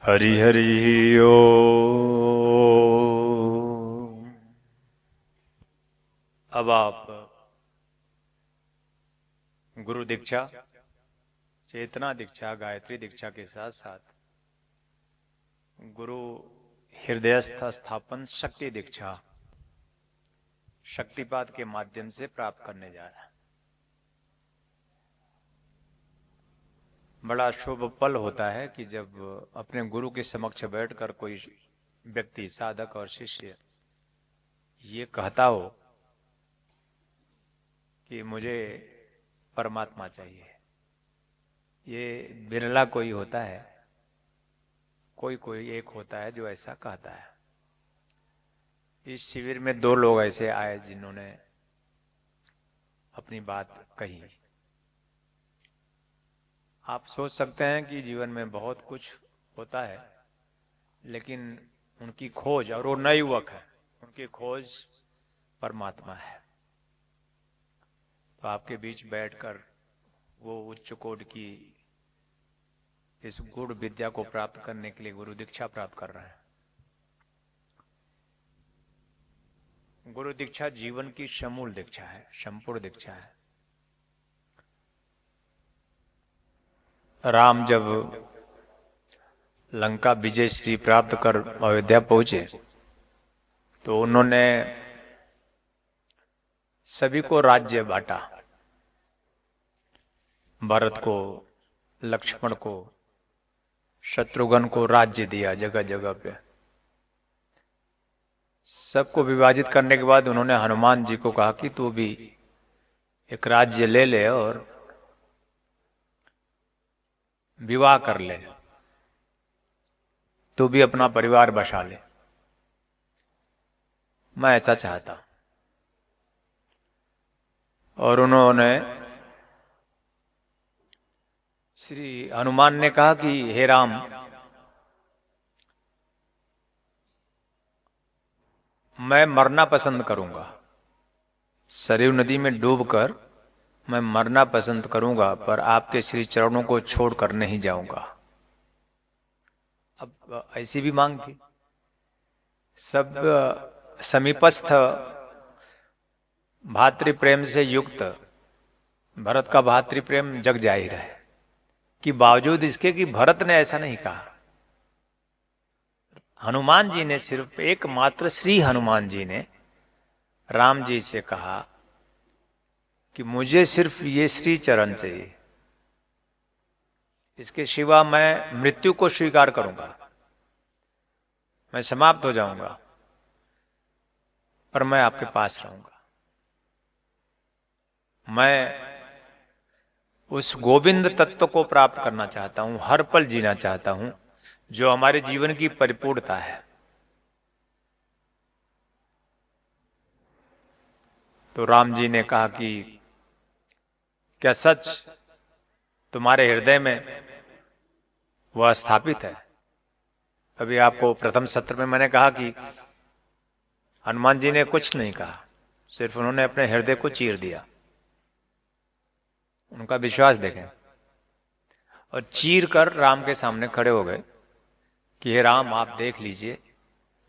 हरि हरि ओ। अब आप गुरु दीक्षा, चेतना दीक्षा, गायत्री दीक्षा के साथ साथ गुरु हृदयस्थ स्थापन शक्ति दीक्षा शक्तिपात के माध्यम से प्राप्त करने जा रहा है। बड़ा शुभ पल होता है कि जब अपने गुरु के समक्ष बैठकर कोई व्यक्ति, साधक और शिष्य ये कहता हो कि मुझे परमात्मा चाहिए। ये बिरला कोई होता है, कोई कोई एक होता है जो ऐसा कहता है। इस शिविर में 2 लोग ऐसे आए जिन्होंने अपनी बात कही। आप सोच सकते हैं कि जीवन में बहुत कुछ होता है, लेकिन उनकी खोज, और वो नए युवक है, उनकी खोज परमात्मा है। तो आपके बीच बैठकर वो उच्च कोट की इस गुड़ विद्या को प्राप्त करने के लिए गुरु दीक्षा प्राप्त कर रहे हैं। गुरु दीक्षा जीवन की समूल दीक्षा है, संपूर्ण दीक्षा है। राम जब लंका विजय श्री प्राप्त कर अयोध्या पहुंचे तो उन्होंने सभी को राज्य बांटा। भरत को, लक्ष्मण को, शत्रुघ्न को राज्य दिया जगह जगह पे। सबको विभाजित करने के बाद उन्होंने हनुमान जी को कहा कि तू भी एक राज्य ले ले और विवाह कर ले, तू भी अपना परिवार बसा ले। मैं ऐसा चाहता। और उन्होंने, श्री हनुमान ने कहा कि हे राम, मैं मरना पसंद करूंगा। सरयू नदी में डूबकर मैं मरना पसंद करूंगा, पर आपके श्री चरणों को छोड़कर नहीं जाऊंगा। अब ऐसी भी मांग थी। सब समीपस्थ भातृ प्रेम से युक्त भरत का भातृ प्रेम जग जाहिर है कि बावजूद इसके कि भरत ने ऐसा नहीं कहा। हनुमान जी ने, सिर्फ एकमात्र श्री हनुमान जी ने राम जी से कहा कि मुझे सिर्फ ये श्री चरण चाहिए, इसके सिवा मैं मृत्यु को स्वीकार करूंगा, मैं समाप्त हो जाऊंगा, पर मैं आपके पास रहूंगा। मैं उस गोविंद तत्व को प्राप्त करना चाहता हूं, हर पल जीना चाहता हूं, जो हमारे जीवन की परिपूर्णता है। तो राम जी ने कहा कि क्या सच तुम्हारे हृदय में वह स्थापित है? अभी आपको प्रथम सत्र में मैंने कहा कि हनुमान जी ने कुछ नहीं कहा, सिर्फ उन्होंने अपने हृदय को चीर दिया। उनका विश्वास देखें। और चीर कर राम के सामने खड़े हो गए कि हे राम, आप देख लीजिए,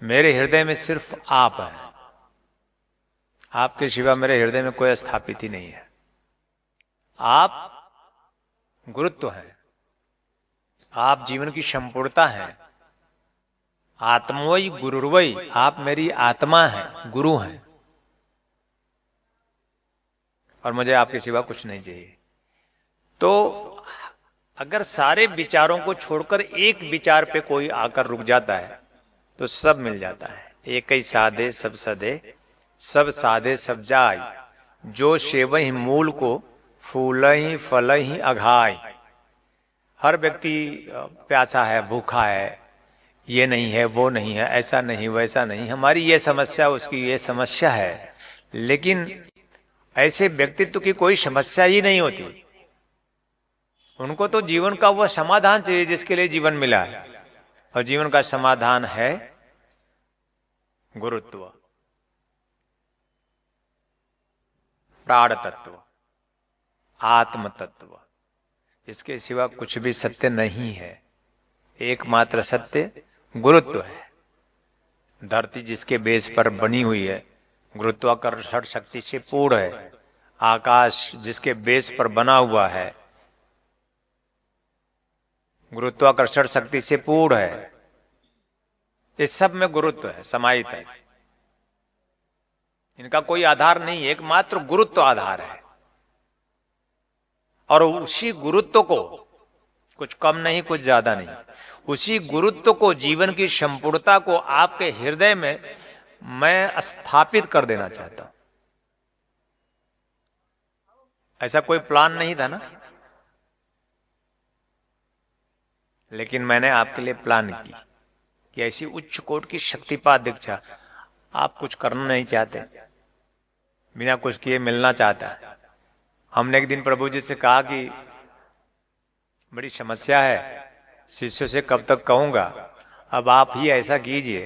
मेरे हृदय में सिर्फ आप हैं, आपके सिवा मेरे हृदय में कोई स्थापित ही नहीं है। आप गुरुत्व हैं, आप जीवन की संपूर्णता हैं। आत्मवई गुरुर्वई, आप मेरी आत्मा हैं, गुरु हैं, और मुझे आपके सिवा कुछ नहीं चाहिए। तो अगर सारे विचारों को छोड़कर एक विचार पे कोई आकर रुक जाता है तो सब मिल जाता है। एक ही साधे सब सदे, सब साधे सब जाय, जो सेवहि मूल को फूलहि फलहि अघाय। हर व्यक्ति प्यासा है, भूखा है, ये नहीं है, वो नहीं है, ऐसा नहीं, वैसा नहीं, हमारी ये समस्या, उसकी ये समस्या है। लेकिन ऐसे व्यक्तित्व की कोई समस्या ही नहीं होती। उनको तो जीवन का वह समाधान चाहिए जिसके लिए जीवन मिला है, और जीवन का समाधान है गुरुत्व, प्राण तत्व, आत्म तत्व। इसके सिवा कुछ भी सत्य नहीं है। एकमात्र सत्य गुरुत्व है। धरती जिसके बेस पर बनी हुई है, गुरुत्वाकर्षण शक्ति से पूर्ण है। आकाश जिसके बेस पर बना हुआ है, गुरुत्वाकर्षण शक्ति से पूर्ण है। इस सब में गुरुत्व है, समाहित है। इनका कोई आधार नहीं, एकमात्र गुरुत्व आधार है। और उसी गुरुत्व को, कुछ कम नहीं कुछ ज्यादा नहीं, उसी गुरुत्व को, जीवन की संपूर्णता को आपके हृदय में मैं स्थापित कर देना चाहता हूं। ऐसा कोई प्लान नहीं था ना, लेकिन मैंने आपके लिए प्लान की कि ऐसी उच्च कोटि की शक्तिपात दीक्षा आप कुछ करना नहीं चाहते, बिना कुछ किए मिलना चाहता है। हमने एक दिन प्रभु जी से कहा कि बड़ी समस्या है, शिष्यों से कब तक कहूंगा, अब आप ही ऐसा कीजिए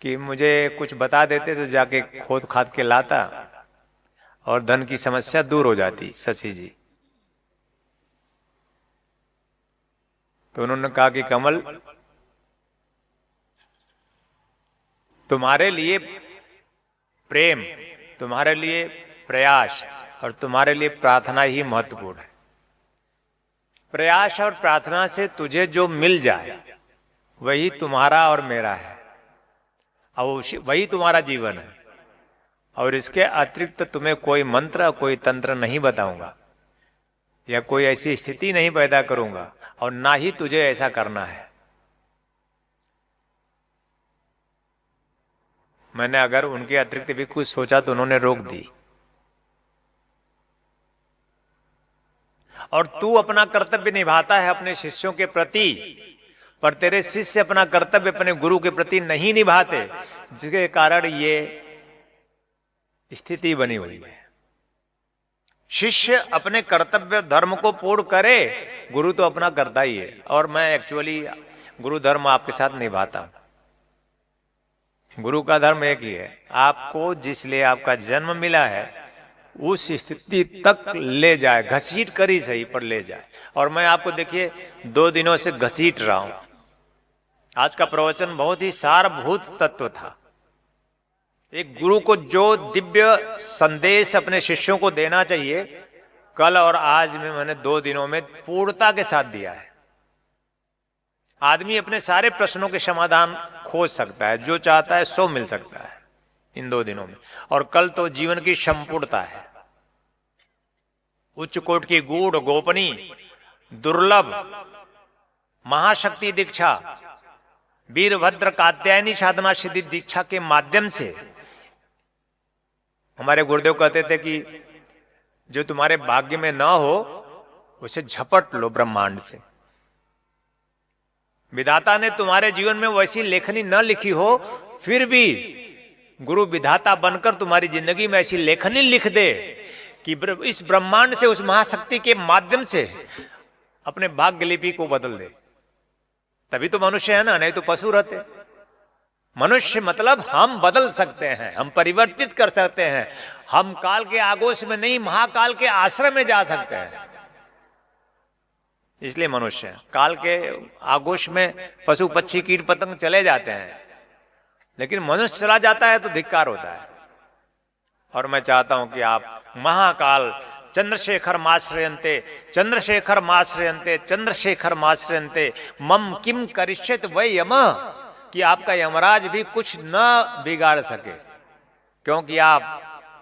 कि मुझे कुछ बता देते तो जाके खोद खाद के लाता और धन की समस्या दूर हो जाती। शशि जी तो उन्होंने कहा कि कमल, तुम्हारे लिए प्रेम, तुम्हारे लिए प्रयास और तुम्हारे लिए प्रार्थना ही महत्वपूर्ण है। प्रयास और प्रार्थना से तुझे जो मिल जाए वही तुम्हारा और मेरा है, और वही तुम्हारा जीवन है। और इसके अतिरिक्त तुम्हें कोई मंत्र, कोई तंत्र नहीं बताऊंगा, या कोई ऐसी स्थिति नहीं पैदा करूंगा, और ना ही तुझे ऐसा करना है। मैंने अगर उनके अतिरिक्त भी कुछ सोचा तो उन्होंने रोक दी। और तू अपना कर्तव्य निभाता है अपने शिष्यों के प्रति, पर तेरे शिष्य अपना कर्तव्य अपने गुरु के प्रति नहीं निभाते, जिसके कारण ये स्थिति बनी हुई है। शिष्य अपने कर्तव्य धर्म को पूर्ण करे, गुरु तो अपना करता ही है। और मैं एक्चुअली गुरु धर्म आपके साथ निभाता हूं। गुरु का धर्म एक ही है, आपको जिस लिए आपका जन्म मिला है उस स्थिति तक ले जाए, घसीट कर ही सही पर ले जाए। और मैं आपको देखिए 2 दिनों से घसीट रहा हूं। आज का प्रवचन बहुत ही सारभूत तत्व था। एक गुरु को जो दिव्य संदेश अपने शिष्यों को देना चाहिए, कल और आज में मैंने 2 दिनों में पूर्णता के साथ दिया है। आदमी अपने सारे प्रश्नों के समाधान खोज सकता है, जो चाहता है सो मिल सकता है इन 2 दिनों में। और कल तो जीवन की संपूर्णता है, उच्च कोटि की गूढ़ गोपनीय दुर्लभ महाशक्ति दीक्षा, वीरभद्र कात्यायनी साधना सिद्धि दीक्षा के माध्यम से हमारे गुरुदेव कहते थे कि जो तुम्हारे भाग्य में ना हो उसे झपट लो ब्रह्मांड से। विधाता ने तुम्हारे जीवन में वैसी लेखनी न लिखी हो, फिर भी गुरु विधाता बनकर तुम्हारी जिंदगी में ऐसी लेखनी लिख दे कि इस ब्रह्मांड से, उस महाशक्ति के माध्यम से अपने भाग्य लिपि को बदल दे। तभी तो मनुष्य है ना, नहीं तो पशु रहते। मनुष्य मतलब हम बदल सकते हैं, हम परिवर्तित कर सकते हैं। हम काल के आगोश में नहीं, महाकाल के आश्रय में जा सकते हैं। इसलिए मनुष्य है। काल के आगोश में पशु पक्षी कीट पतंग चले जाते हैं, लेकिन मनुष्य चला जाता है तो धिक्कार होता है। और मैं चाहता हूं कि आप महाकाल चंद्रशेखर माश्रयन्ते, चंद्रशेखर माश्रयन्ते, चंद्रशेखर माश्रयन्ते मम किम करिष्यत वै यम, कि आपका यमराज भी कुछ न बिगाड़ सके। क्योंकि आप,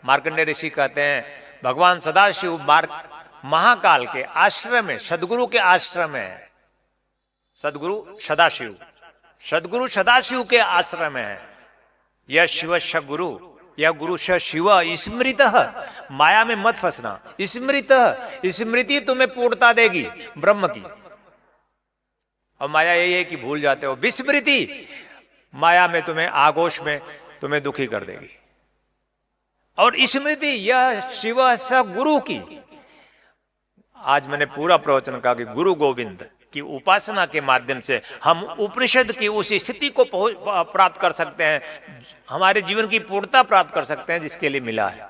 मार्कंडेय ऋषि कहते हैं, भगवान सदाशिव महाकाल के आश्रय में, सदगुरु के आश्रय में, सदगुरु सदाशिव, सदगुरु सदाशिव के आश्रय में है। यह शिव गुरु, यह गुरु शिव स्मृत, माया में मत फंसना। स्मृत, स्मृति तुम्हें पूर्णता देगी ब्रह्म की। और माया यही है कि भूल जाते हो। विस्मृति माया में तुम्हें, आगोश में तुम्हें दुखी कर देगी। और स्मृति यह शिव स गुरु की। आज मैंने पूरा प्रवचन कहा कि गुरु गोविंद की उपासना के माध्यम से हम उपनिषद की उस स्थिति को प्राप्त कर सकते हैं, हमारे जीवन की पूर्णता प्राप्त कर सकते हैं जिसके लिए मिला है।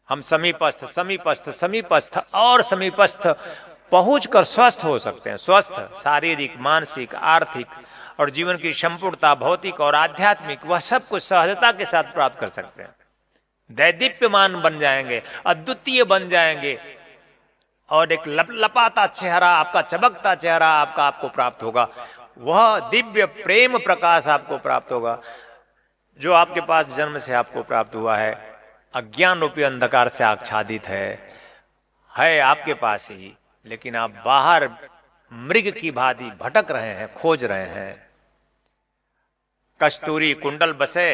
हम समीपस्थ, समीपस्थ, समीपस्थ और समीपस्थ पहुंचकर स्वस्थ हो सकते हैं। स्वस्थ शारीरिक, मानसिक, आर्थिक और जीवन की संपूर्णता, भौतिक और आध्यात्मिक, वह सब कुछ सहजता के साथ प्राप्त कर सकते हैं। दैदीप्यमान बन जाएंगे, अद्वितीय बन जाएंगे और एक लपलपाता चेहरा आपका, चमकता चेहरा आपको प्राप्त होगा। वह दिव्य प्रेम प्रकाश आपको प्राप्त होगा जो आपके पास जन्म से आपको प्राप्त हुआ है। अज्ञान रूपी अंधकार से आच्छादित है आपके पास ही, लेकिन आप बाहर मृग की भांति भटक रहे हैं, खोज रहे हैं। कस्तूरी कुंडल बसे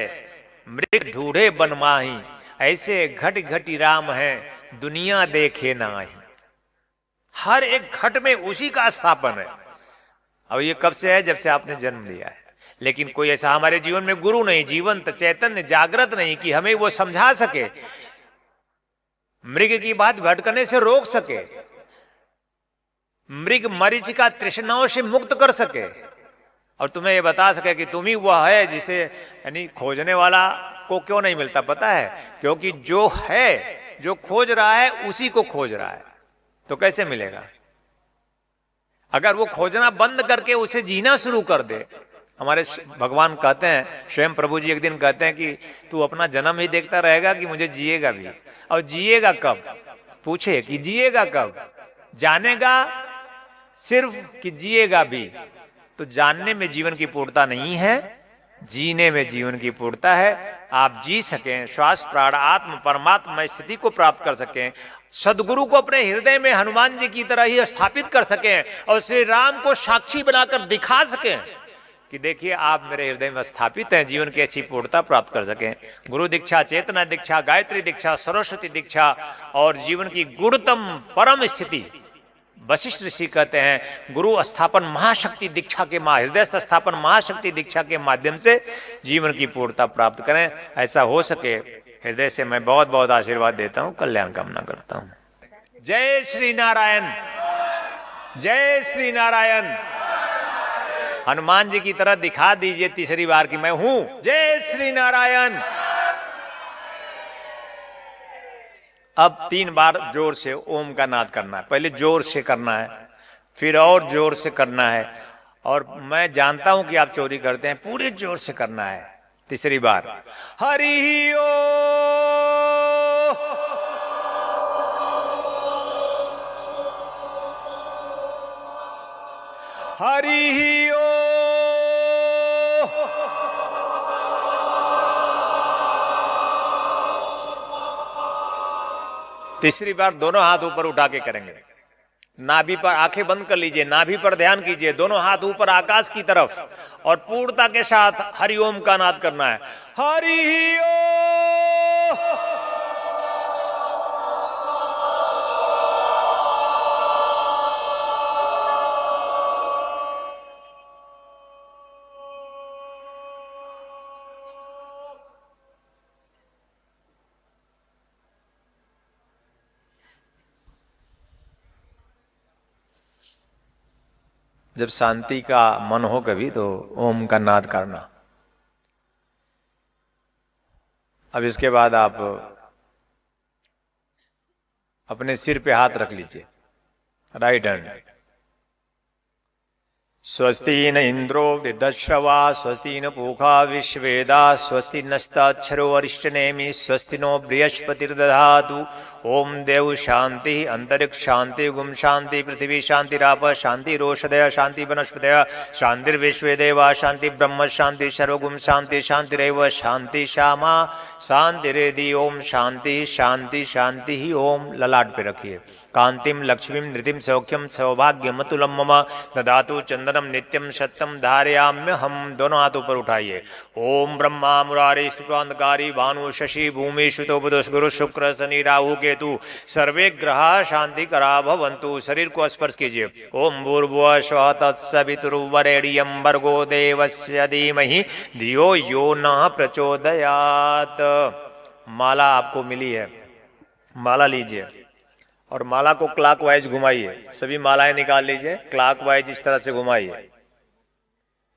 मृग ढूढ़े बन माही, ऐसे घट घटी राम है दुनिया देखे नाही। हर एक घट में उसी का स्थापन है। अब ये कब से है? जब से आपने जन्म लिया है। लेकिन कोई ऐसा हमारे जीवन में गुरु नहीं, जीवंत चैतन्य जागृत नहीं कि हमें वो समझा सके, मृग की बात भटकने से रोक सके, मृग मरीचिका तृष्णाओं से मुक्त कर सके और तुम्हें ये बता सके कि तुम ही वह है जिसे, यानी खोजने वाला को क्यों नहीं मिलता पता है? क्योंकि जो है, जो खोज रहा है उसी को खोज रहा है, तो कैसे मिलेगा? अगर वो खोजना बंद करके उसे जीना शुरू कर दे। हमारे भगवान कहते हैं, स्वयं प्रभु जी एक दिन कहते हैं कि तू अपना जन्म ही देखता रहेगा कि मुझे जिएगा भी? और जिएगा कब? पूछे कि जिएगा कब? जानेगा सिर्फ कि जिएगा भी? तो जानने में जीवन की पूर्णता नहीं है, जीने में जीवन की पूर्णता है। आप जी सकें, श्वास प्राण आत्म परमात्मा स्थिति को प्राप्त कर सकें, सदगुरु को अपने हृदय में हनुमान जी की तरह ही स्थापित कर सकें और श्री राम को साक्षी बनाकर दिखा सकें कि देखिए आप मेरे हृदय में स्थापित हैं, जीवन की ऐसी पूर्णता प्राप्त कर सकें। गुरु दीक्षा, चेतना दीक्षा, गायत्री दीक्षा, सरस्वती दीक्षा और जीवन की गुणतम परम स्थिति, वशिष्ठ ऋषि कहते हैं गुरु स्थापन महाशक्ति दीक्षा के हृदय स्थापन महाशक्ति दीक्षा के माध्यम से जीवन की पूर्णता प्राप्त करें। ऐसा हो सके, हृदय से मैं बहुत बहुत आशीर्वाद देता हूं, कल्याण कामना करता हूं। जय श्री नारायण, जय श्री नारायण। हनुमान जी की तरह दिखा दीजिए तीसरी बार कि मैं हूं। जय श्री नारायण। अब 3 बार जोर से ओम का नाद करना है। पहले जोर से करना है, फिर और जोर से करना है, और मैं जानता हूं कि आप चोरी करते हैं, पूरे जोर से करना है। तीसरी बार हरि ओ, हरि ओ, तीसरी बार दोनों हाथ ऊपर उठा के करेंगे। नाभि पर आंखें बंद कर लीजिए, नाभि पर ध्यान कीजिए, दोनों हाथ ऊपर आकाश की तरफ और पूर्णता के साथ हरिओम का नाद करना है। हरि ओम। जब शांति का मन हो कभी तो ओम का नाद करना। अब इसके बाद आप अपने सिर पे हाथ रख लीजिए, राइट हैंड। स्वस्ति न इंद्रो वृद्धश्रवा, स्वस्ति न पूषा विश्ववेदा, स्वस्ति नस्ताक्षरो अरिष्टनेमि, स्वस्ति नो बृहस्पतिर्दधातु। ओम देव शांति, अंतरिक्ष शांति, गुम शांति, पृथ्वी शांति, राप शांति, रोषधय शांति, वनस्पतय शांतिर्विश्वे देवा शांति, ब्रह्म शांति, सर्वगुम शांति, शांतिरेव शांति श्यामा शांतिरेधि। ओम शांति शांति शांति ही। ओम ललाट पे रखिए। कांतिम लक्ष्मीम नृतिम सौख्यम सौभाग्यम अतुलम मम ददातु चंदनम नित्यम सत्यम धारयाम्य हम। दोनों हाथ ऊपर उठाइए। ओम ब्रह्मा मुरारी शुक्रांतकारी भानु शशि भूमि श्रुतो बुधो गुरु शुक्र शनि राहु केतु सर्वे ग्रहा शांति करा भवन्तु। शरीर को स्पर्श कीजिए। ओम भूर्भुवः स्वः तत्सवितुर्वरेण्यं भर्गो देवस्य धीमहि धियो यो नः प्रचोदयात्। माला आपको मिली है, माला लीजिए और माला को क्लॉकवाइज घुमाइए। सभी मालाएं निकाल लीजिए, क्लॉकवाइज इस तरह से घुमाइए।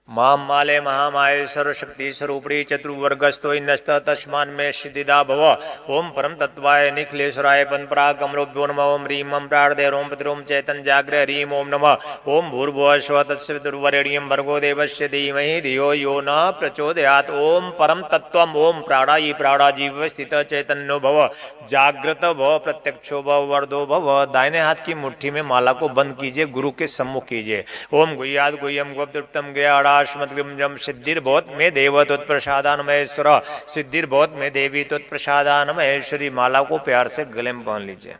महामाले महामाये सर्वशक्ति स्वरूपी चतुर्वर्गस्थो नस्त तस्मान में सिद्धिदा भव। ओम परम तत्वाय निखिलेश्वराय पंपरा कमलोभ्यो नमः। ओम ह्रीम ओम प्राणदे ओम पितरोम चैतन जाग्रे ह्रीम ओम नमः। ओम भूर्भुवः स्वः तत्सवितुर्वरेण्यं भर्गो देवस्य धीमहि धियो यो न प्रचोदयात्। ओम परम तत्वम ओम प्राणायी प्राणाजीव स्थित चैतन्यो भव। जागृत भव प्रत्यक्षो भव वर्धो भव। दाहिने हाथ की मुट्ठी में माला को बंद कीजिए, गुरु के सम्मुख कीजिए। ओम गुह्याद गुह्यम गुप्तम गयाड़ाश्मद्गम सिद्धिर्भवत में देव त्वत्प्रसादानमहेश्वर। सिद्धिर्भवत में देवी त्वत्प्रसादानमहेश्वरी। माला को प्यार से गले में बांध लीजिए।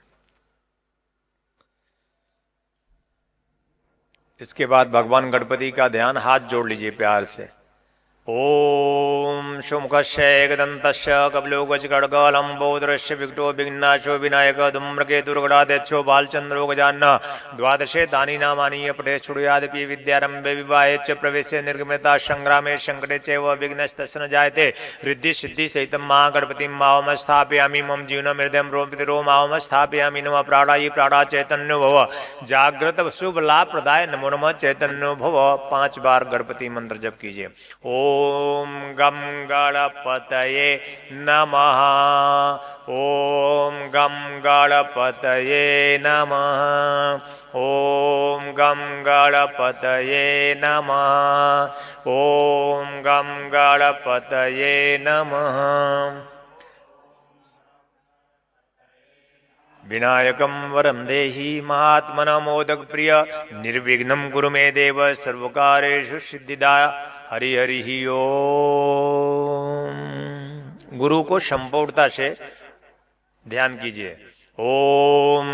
इसके बाद भगवान गणपति का ध्यान, हाथ जोड़ लीजिए प्यार से। ओम शुमुखस्य एकदन्तस्य कपिलो गजखड्गलम्बोदरस्य विकटो विघ्नाशो विनायक धूम्रकेतुर्गणाध्यक्षो बालचन्द्रो गजाननः। द्वादशे तानि नामानि पठे शृणुयादपि विद्यारम्भे विवाहे च प्रवेशे निर्गमता संग्रामे संकटे चैव विघ्नस्तस्य न जायते। रिद्धि सिद्धि सहितं महागणपतिं मावम स्थापयामि। मम जीवनं हृदयं रोमपितरो मावम स्थापयामि। नमः प्राणायी प्राणा चैतन्यो भव। जागृत शुभ लाभ प्रदाय नमो नमः चैतन्यो भव। 5 बार गणपति मंत्र जप कीजिए। ओम गम गणपतये नमः। ओम गम गणपतये नमः। ओम गम गणपतये नमः। ओम गम गणपतये नमः। विनायकं वरम देहि महात्मना मोदक प्रिय। निर्विघ्नं कुरु मे देव सर्वकारेषु सिद्धिदा। हरि हरि ओम। गुरु को संपूर्णता से ध्यान कीजिए। ओम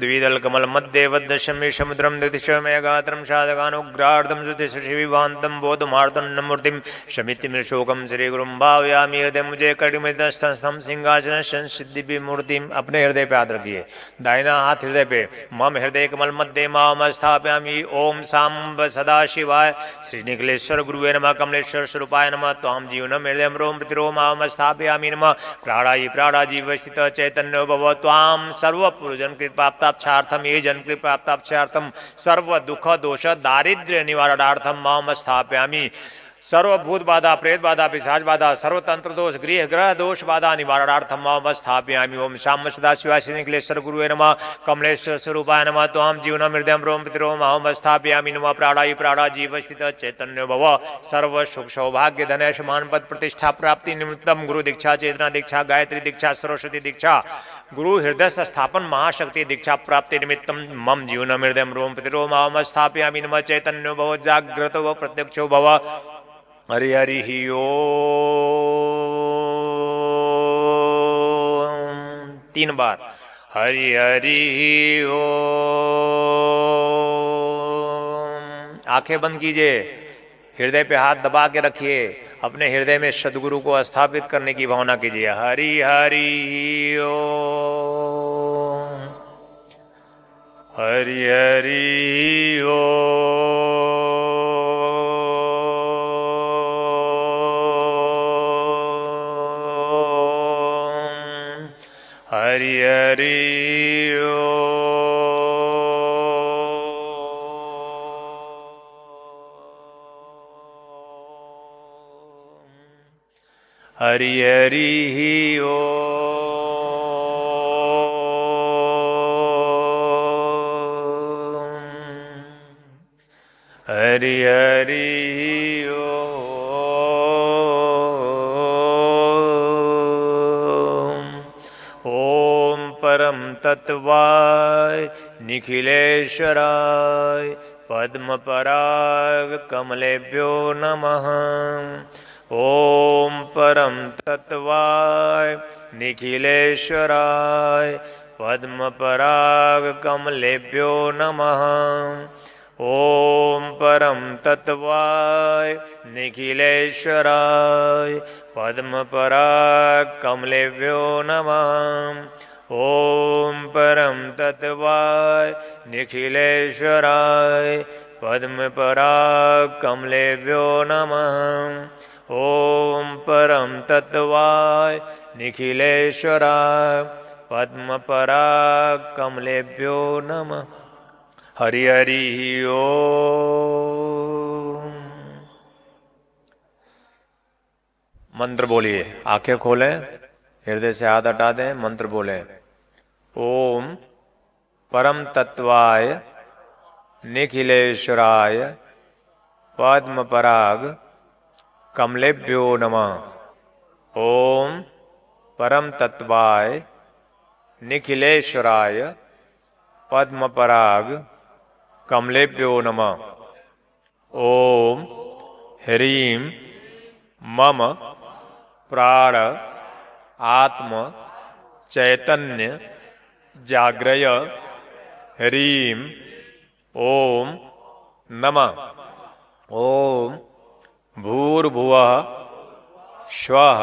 द्विदल कमल मध्य वद्दशमी समुद्रम दिशमेगात्रम साधकानुग्रार्धम श्रुतिशिविभान्तं बोधमार्तन्नमूर्तिं शमितिमिशोकं श्री गुरुं भावयामि। हृदय मुझे कटिमितस्थं सिंहासन संसिद्धि विमूर्तिम। अपने हृदय पे हाथ रखिए, दाहिना हाथ हृदय पे। मम हृदय कमल मध्य माम स्थापयामि। ओम सांब सदाशिवाय श्री निखिलेश्वर गुरुवे नमः। कमलेश्वर स्वरूपाय नमः। त्वां जीवनम हृदय रोम प्रतिरोम माम स्थापयामि। नमः प्राणायी प्राणाजीव स्थित चैतन्यो भव। त्वां सर्वपुरुजन कृपाप्ताक्षार्थम ये जन कृपाप्ताक्षार्थम सर्व दुख दोष दारिद्र्य निवारणार्थम माम स्थापयामि। सर्वभूत बाधा प्रेत बाधा पिशाच बाधा सर्वतंत्र दोष गृह ग्रह दोष बाधा निवारणार्थम माम स्थापयामि। ओम शाम सदाशिवाय श्री निखिलेश्वर गुरुवे नमः। कमलेश्वर स्वरूपाय नमः। त्वां जीवनम हृदयं रोम प्रतिरोम माम स्थापयामि। नमः प्राणायी प्राणाजीव स्थित चैतन्यो भव। सर्व सुख सौभाग्य धन समान पद प्रतिष्ठा प्राप्ति निमित्तम गुरु दीक्षा चेतना दीक्षा गायत्री दीक्षा सरस्वती दीक्षा गुरु हृदय स्थापन महाशक्ति दीक्षा प्राप्ति निमित्तम मम जीवनम हृदयं रोम प्रतिरोम माम स्थापयामि। नमः चैतन्यो भव। जागृत व प्रत्यक्षो भव। हरि हरि ओम। 3 बार हरि हरि ओम। आंखें बंद कीजिए, हृदय पे हाथ दबा के रखिए। अपने हृदय में सदगुरु को स्थापित करने की भावना कीजिए। हरि हरि ओम। हरि हरि ओम। हरि हरि हरि हरि ओम। हरि हरि ओम। ओम परम तत्वाय निखिलेश्वराय पद्मपराग कमलेभ्यो नमः। ओम परम तत्वाय निखिलेश्वराय पद्मपराग कमलेभ्यो नमः। ओम परम तत्वाय निखिलेश्वराय पद्मपराग कमलेभ्यो नमः। ओम परम तत्वाय निखिलेश्वराय पद्मपराग कमलेभ्यो नमः। ओम परम तत्वाय निखिलेश्वराय पद्मपराग कमलेभ्यो नमः। हरि हरि ओम। मंत्र बोलिए, आंखें खोलें, हृदय से हाथ हटा दें, मंत्र बोले। ओम परम तत्वाय निखिलेश्वराय पद्म पराग कमलेभ्यो नमः। ओम परम तत्वाय निखिलेश्वराय पद्म पराग कमलेभ्यो नमः। ओम ह्रीं मम प्राण आत्म चैतन्य जाग्रय ह्रीं ओम नमः। ओम भूर्भुवः स्वः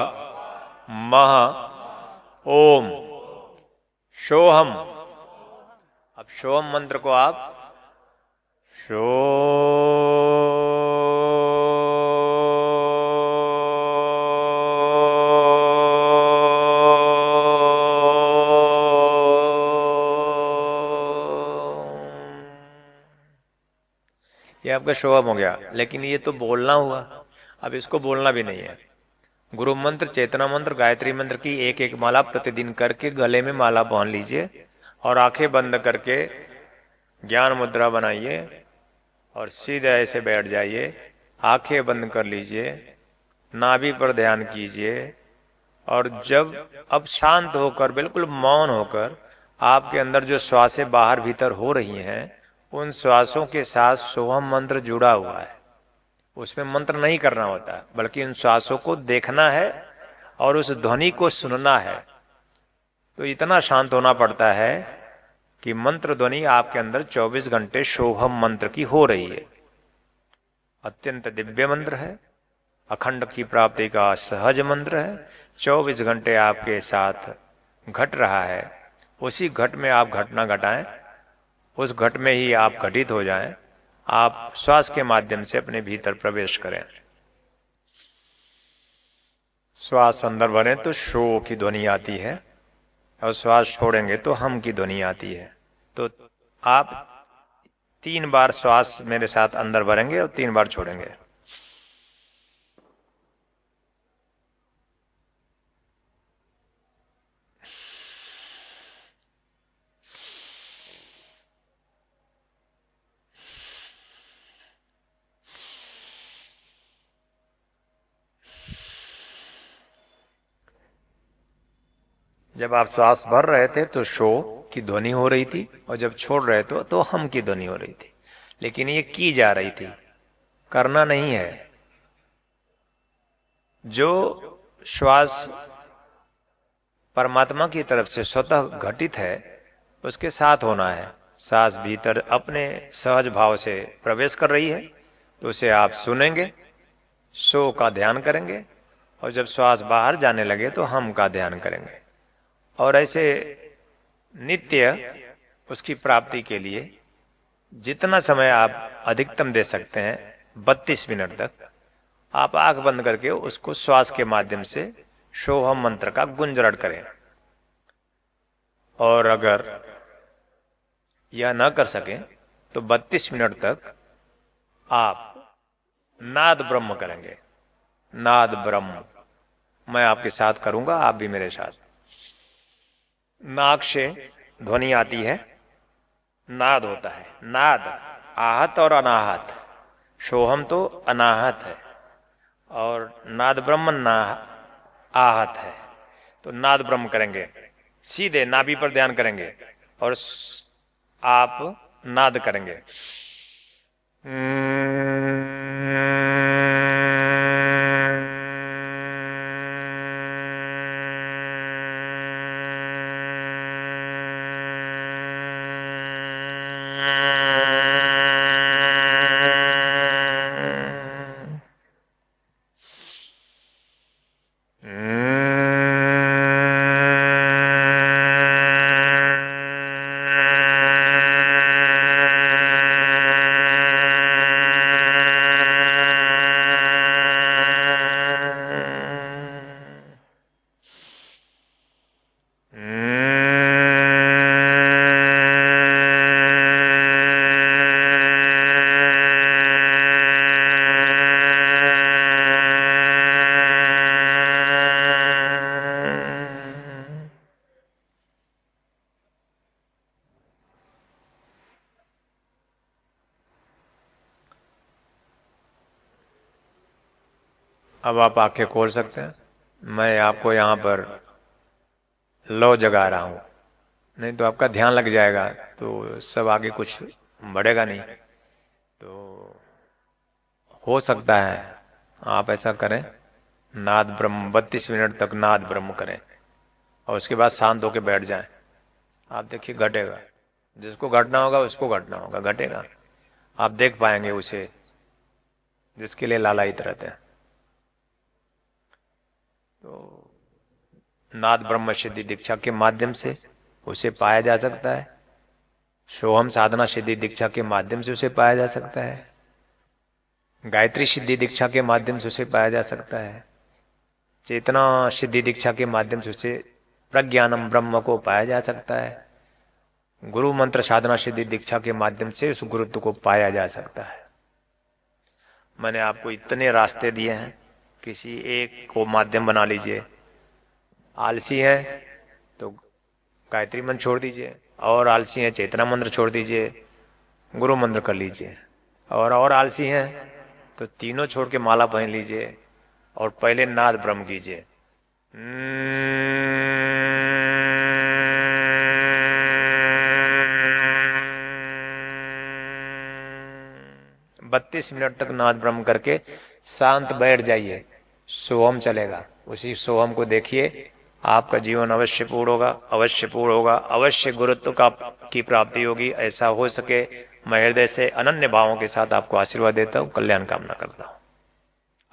मः ओम सोहम। अब सोहम मंत्र को आप शो ये आपका शोहम हो गया, लेकिन ये तो बोलना हुआ, अब इसको बोलना भी नहीं है। गुरु मंत्र, चेतना मंत्र, गायत्री मंत्र की एक एक माला प्रतिदिन करके गले में माला बांध लीजिए और आंखें बंद करके ज्ञान मुद्रा बनाइए और सीधे ऐसे बैठ जाइए, आंखें बंद कर लीजिए, नाभि पर ध्यान कीजिए और जब अब शांत होकर, बिल्कुल मौन होकर आपके अंदर जो श्वासें बाहर भीतर हो रही हैं, उन श्वासों के साथ सोहम मंत्र जुड़ा हुआ है। उसमें मंत्र नहीं करना होता, बल्कि उन श्वासों को देखना है और उस ध्वनि को सुनना है। तो इतना शांत होना पड़ता है कि मंत्र ध्वनि आपके अंदर 24 घंटे सोहम मंत्र की हो रही है। अत्यंत दिव्य मंत्र है, अखंड की प्राप्ति का सहज मंत्र है, 24 घंटे आपके साथ घट रहा है। उसी घट में आप घटना घटाएं, उस घट में ही आप घटित हो जाएं। आप श्वास के माध्यम से अपने भीतर प्रवेश करें। श्वास अंदर भरें तो शो की ध्वनि आती है और श्वास छोड़ेंगे तो हम की ध्वनि आती है। तो आप 3 बार श्वास मेरे साथ अंदर भरेंगे और 3 बार छोड़ेंगे। जब आप श्वास भर रहे थे तो शो की ध्वनि हो रही थी और जब छोड़ रहे थे तो हम की ध्वनि हो रही थी, लेकिन ये की जा रही थी, करना नहीं है। जो श्वास परमात्मा की तरफ से स्वतः घटित है उसके साथ होना है। सांस भीतर अपने सहज भाव से प्रवेश कर रही है तो उसे आप सुनेंगे, सो का ध्यान करेंगे और जब श्वास बाहर जाने लगे तो हम का ध्यान करेंगे। और ऐसे नित्य उसकी प्राप्ति के लिए जितना समय आप अधिकतम दे सकते हैं, 32 मिनट तक आप आंख बंद करके उसको श्वास के माध्यम से सोहम मंत्र का गुंजरण करें। और अगर यह न कर सकें तो 32 मिनट तक आप नाद ब्रह्म करेंगे। नाद ब्रह्म मैं आपके साथ करूंगा, आप भी मेरे साथ। नाक से ध्वनि आती है, नाद होता है। नाद आहत और अनाहत, सोहम तो अनाहत है और नाद ब्रह्म ना आहत है। तो नाद ब्रह्म करेंगे, सीधे नाभि पर ध्यान करेंगे और आप नाद करेंगे। अब आप आंखें खोल सकते हैं। मैं आपको यहाँ पर लौ जगा रहा हूँ, नहीं तो आपका ध्यान लग जाएगा तो सब आगे कुछ बढ़ेगा नहीं। तो हो सकता है आप ऐसा करें, नाद ब्रह्म 32 मिनट तक नाद ब्रह्म करें और उसके बाद शांत होकर बैठ जाएं। आप देखिए घटेगा, जिसको घटना होगा उसको घटना होगा, घटेगा। आप देख पाएंगे उसे जिसके लिए लालायित रहते हैं। तो नाद ब्रह्म सिद्धि दीक्षा के माध्यम से उसे पाया जा सकता है, सोहम साधना सिद्धि दीक्षा के माध्यम से उसे पाया जा सकता है, गायत्री सिद्धि दीक्षा के माध्यम से उसे पाया जा सकता है, चेतना सिद्धि दीक्षा के माध्यम से उसे प्रज्ञानम ब्रह्म को पाया जा सकता है, गुरु मंत्र साधना सिद्धि दीक्षा के माध्यम से उस गुरुत्व को पाया जा सकता है। मैंने आपको इतने रास्ते दिए हैं, किसी एक को माध्यम बना लीजिए। आलसी हैं तो गायत्री मंत्र छोड़ दीजिए, और आलसी हैं चेतना मंत्र छोड़ दीजिए, गुरु मंत्र कर लीजिए, और आलसी हैं तो तीनों छोड़ के माला पहन लीजिए और पहले नाद ब्रह्म कीजिए। 32 मिनट तक नाद ब्रह्म करके शांत बैठ जाइए, सोहम चलेगा। उसी सोहम को देखिए, आपका जीवन अवश्य पूर्ण होगा, अवश्य पूर्ण होगा, अवश्य गुरुत्व का की प्राप्ति होगी। ऐसा हो सके मैं हृदय से अनन्य भावों के साथ आपको आशीर्वाद देता हूँ, कल्याण कामना करता हूँ।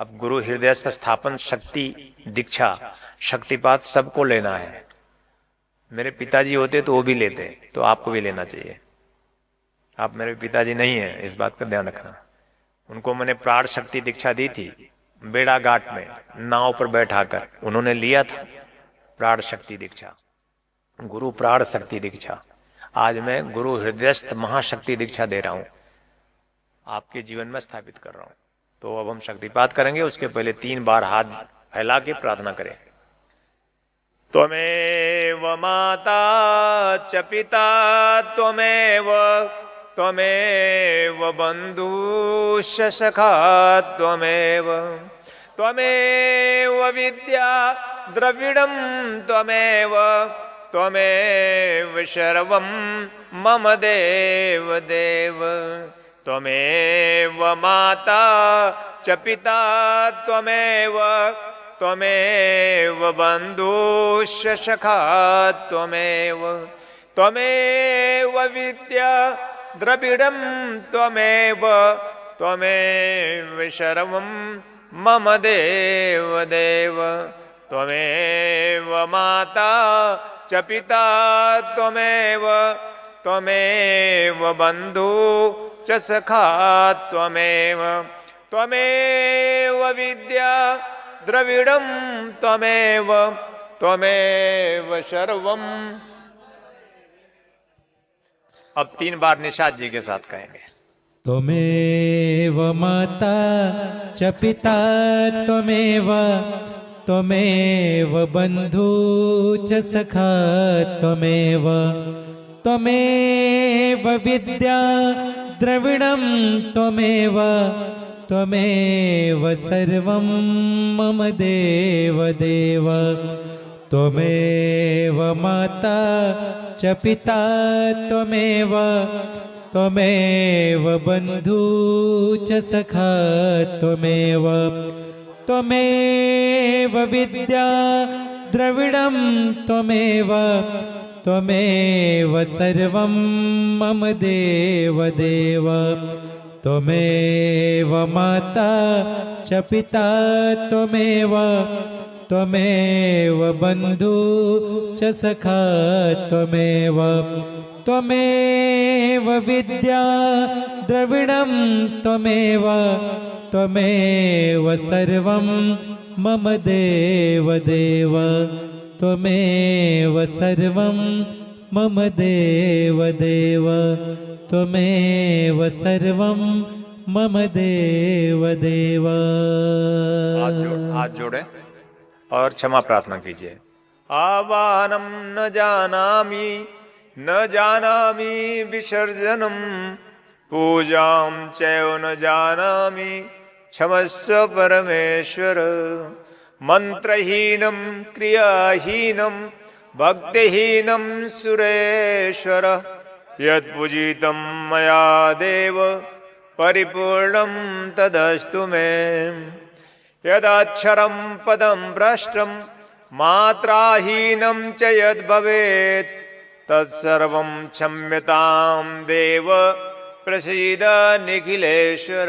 अब गुरु हृदयस्थ स्थापन शक्ति दीक्षा शक्तिपात सबको लेना है। मेरे पिताजी होते तो वो भी लेते, तो आपको भी लेना चाहिए। आप मेरे पिताजी नहीं हैं, इस बात का ध्यान रखना। उनको मैंने प्राण शक्ति दीक्षा दी थी, बेड़ा घाट में नाव पर बैठाकर उन्होंने लिया था प्राण शक्ति दीक्षा, गुरु प्राण शक्ति दीक्षा। आज मैं गुरु हृदयस्थ महाशक्ति दीक्षा दे रहा हूं, आपके जीवन में स्थापित कर रहा हूं। तो अब हम शक्तिपात करेंगे, उसके पहले 3 बार हाथ फैला के प्रार्थना करें। त्वमेव माता च पिता त्वमेव, त्वमेव बन्धुश्च सखा त्वमेव, त्वमेव विद्या द्रविडं त्वमेव, त्वमेव सर्वं मम देव देव। त्वमेव माता च पिता त्वमेव, त्वमेव बन्धुश्च सखा त्वमेव, त्वमेव विद्या द्रविडं त्वमेव, त्वमेव सर्वं मम देव देव। त्वमेव माता च पिता त्वमेव, त्वमेव बन्धु च सखा त्वमेव, त्वमेव विद्या द्रविडं त्वमेव, त्वमेव सर्वं। अब 3 बार निषाद जी के साथ कहेंगे। त्वमेव माता च पिता त्वमेव, त्वमेव बन्धु च सखा त्वमेव, त्वमेव विद्या द्रविडं त्वमेव, त्वमेव सर्वं मम देव देव। त्वमेव माता च पिता त्वमेव, त्वमेव बन्धु च सखा त्वमेव, त्वमेव विद्या द्रविडं त्वमेव, त्वमेव सर्वं मम देव देव। त्वमेव माता च पिता त्वमेव, त्वमेव बन्धु च सखा त्वमेव, त्वमेव विद्या द्रविडं त्वमेव, त्वमेव सर्वं मम देव देव। त्वमेव सर्वं मम देव देव, त्वमेव सर्वं मम देव देव। हाथ जोड़े और क्षमा प्रार्थना कीजिए। आवाहनम न जानामि, न जानामि विसर्जनम, पूजां चैव न जानामि, क्षमस्व परमेश्वर। मंत्रहीनं क्रियाहीनं भक्तिहीनं सुरेश्वर। यत्पूजितं मया देव परिपूर्णं तदस्तु मे। यदक्षरं पदं भ्रष्टं मात्राहीनं च यद्भवेत् तत्सर्वं क्षम्यतां देव प्रसीद निखिलेश्वर।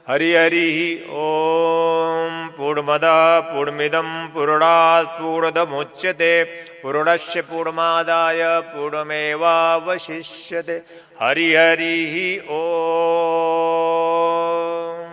हरि हरि ओम। पूर्णमदः पूर्णमिदं पूर्णात् पूर्णमुदच्यते पूर्णस्य पूर्णमादाय पूर्णमेवावशिष्यते। हरि हरि ओम।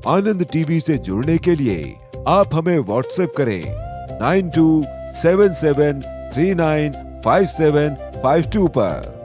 आनंद टीवी से जुड़ने के लिए आप हमें व्हाट्सएप करें 9277395752 पर।